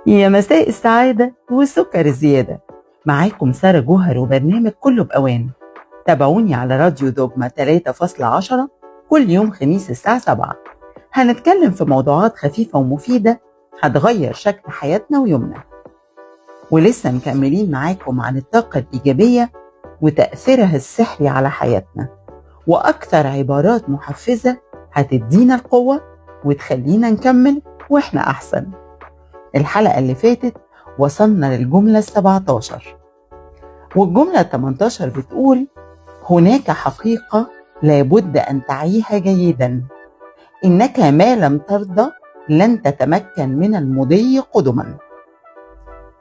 يا مساء السعادة والسكر الزيادة. معاكم سارة جوهر وبرنامج كله بأوان. تابعوني على راديو دوجما 3.10 كل يوم خميس الساعة 7. هنتكلم في موضوعات خفيفة ومفيدة هتغير شكل حياتنا ويومنا. ولسه مكملين معاكم عن الطاقة الإيجابية وتأثيرها السحري على حياتنا، وأكثر عبارات محفزة هتدينا القوة وتخلينا نكمل وإحنا أحسن. الحلقة اللي فاتت وصلنا للجملة 17، والجملة 18 بتقول: هناك حقيقة لابد أن تعيها جيدا، إنك ما لم ترضى لن تتمكن من المضي قدما.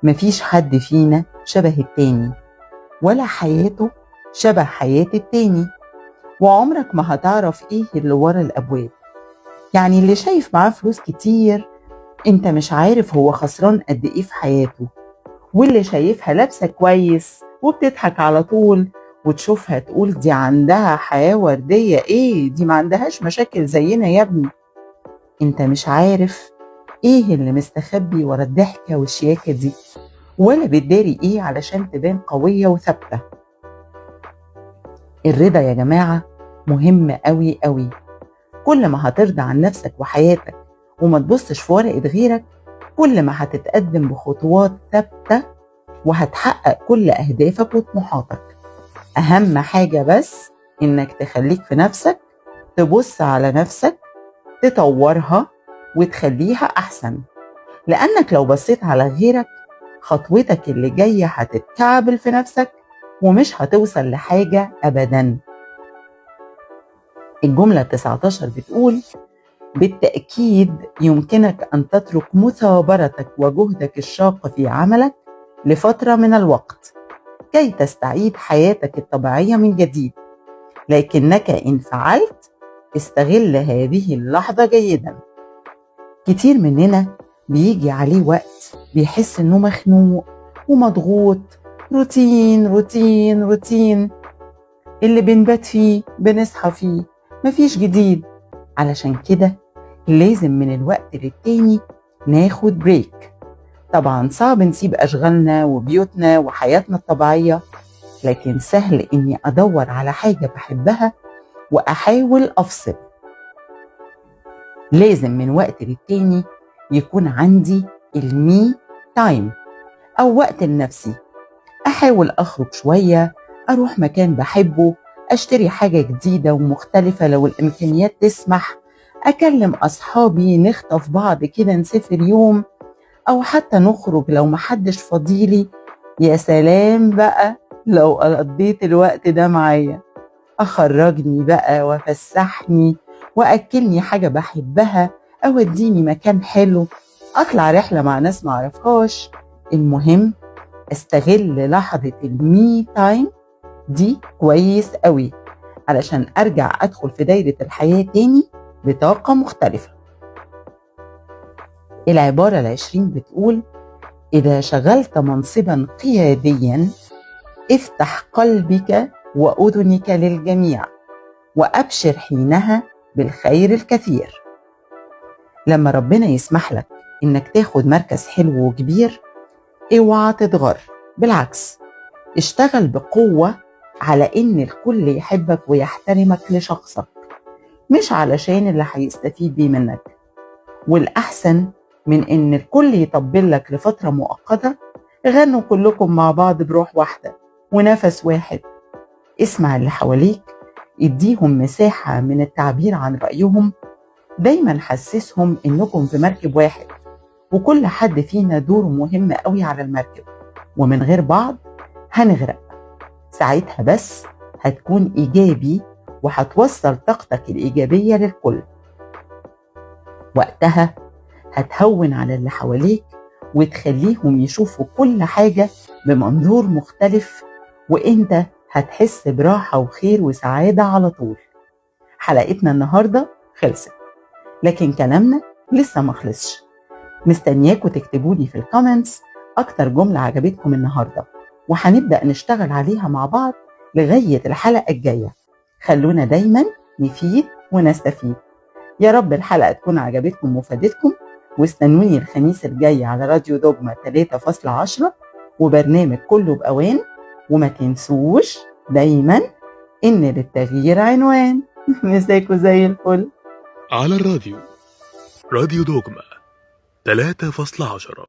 مفيش حد فينا شبه التاني، ولا حياته شبه حياة التاني، وعمرك ما هتعرف ايه اللي ورا الأبواب. يعني اللي شايف معاه فلوس كتير انت مش عارف هو خسران قد ايه في حياته، واللي شايفها لابسة كويس وبتضحك على طول وتشوفها تقول دي عندها حياة وردية، ايه دي ما عندهاش مشاكل زينا يا ابني. انت مش عارف ايه اللي مستخبي ورا الضحكة والشياكة دي، ولا بتداري ايه علشان تبان قوية وثابتة. الرضا يا جماعة مهم قوي قوي. كل ما هترضى عن نفسك وحياتك وما تبصش في ورقة غيرك، كل ما هتتقدم بخطوات ثابتة وهتحقق كل أهدافك وطموحاتك. أهم حاجة بس إنك تخليك في نفسك، تبص على نفسك، تطورها وتخليها أحسن. لأنك لو بصيت على غيرك خطوتك اللي جاية هتتكعبل في نفسك ومش هتوصل لحاجة أبدا. الجملة 19 بتقول: بالتأكيد يمكنك أن تترك مثابرتك وجهدك الشاق في عملك لفترة من الوقت كي تستعيد حياتك الطبيعية من جديد، لكنك إن فعلت استغل هذه اللحظة جيدا. كتير مننا بيجي عليه وقت بيحس إنه مخنوق ومضغوط، روتين روتين روتين، اللي بنبات فيه بنصحى فيه، مفيش جديد. علشان كده لازم من الوقت للتاني ناخد بريك. طبعا صعب نسيب أشغالنا وبيوتنا وحياتنا الطبيعية، لكن سهل إني أدور على حاجة بحبها وأحاول أفصل. لازم من وقت للتاني يكون عندي المي تايم أو وقت لنفسي. أحاول أخرج شوية، أروح مكان بحبه، أشتري حاجة جديدة ومختلفة لو الإمكانيات تسمح، أكلم أصحابي نخطف بعض كده نسافر يوم، أو حتى نخرج لو محدش فضيلي. يا سلام بقى لو قضيت الوقت ده معايا، أخرجني بقى وفسحني وأكلني حاجة بحبها، أو اديني مكان حلو، أطلع رحلة مع ناس معرفهاش. المهم استغل لحظة المي تايم دي كويس قوي علشان أرجع أدخل في دايرة الحياة تاني بطاقة مختلفة. العبارة 20 بتقول: إذا شغلت منصبا قياديا افتح قلبك وأذنك للجميع وأبشر حينها بالخير الكثير. لما ربنا يسمح لك إنك تاخد مركز حلو وكبير، اوعى تتغر، بالعكس اشتغل بقوة على إن الكل يحبك ويحترمك لشخصك، مش علشان اللي هيستفيد بيه منك. والأحسن من إن الكل يطبل لك لفترة مؤقتة، غنوا كلكم مع بعض بروح واحدة ونفس واحد. اسمع اللي حواليك، اديهم مساحة من التعبير عن رأيهم. دايما حسسهم إنكم في مركب واحد، وكل حد فينا دوره مهم قوي على المركب، ومن غير بعض هنغرق. ساعتها بس هتكون إيجابي وهتوصل طاقتك الإيجابية للكل. وقتها هتهون على اللي حواليك وتخليهم يشوفوا كل حاجة بمنظور مختلف، وإنت هتحس براحة وخير وسعادة على طول. حلقتنا النهاردة خلصت، لكن كلامنا لسه ما خلصش. مستنياكوا تكتبولي في الكومنتس أكتر جملة عجبتكم النهاردة، وهنبدأ نشتغل عليها مع بعض لغاية الحلقة الجاية. خلونا دايما نفيد ونستفيد. يا رب الحلقة تكون عجبتكم وفادتكم، واستنوني الخميس الجاي على راديو دوجما 3.10 وبرنامج كله بأوان. وما تنسوش دايما إن للتغيير عنوان. مساكوا زي الفل. على الراديو، راديو دوجما 3.10.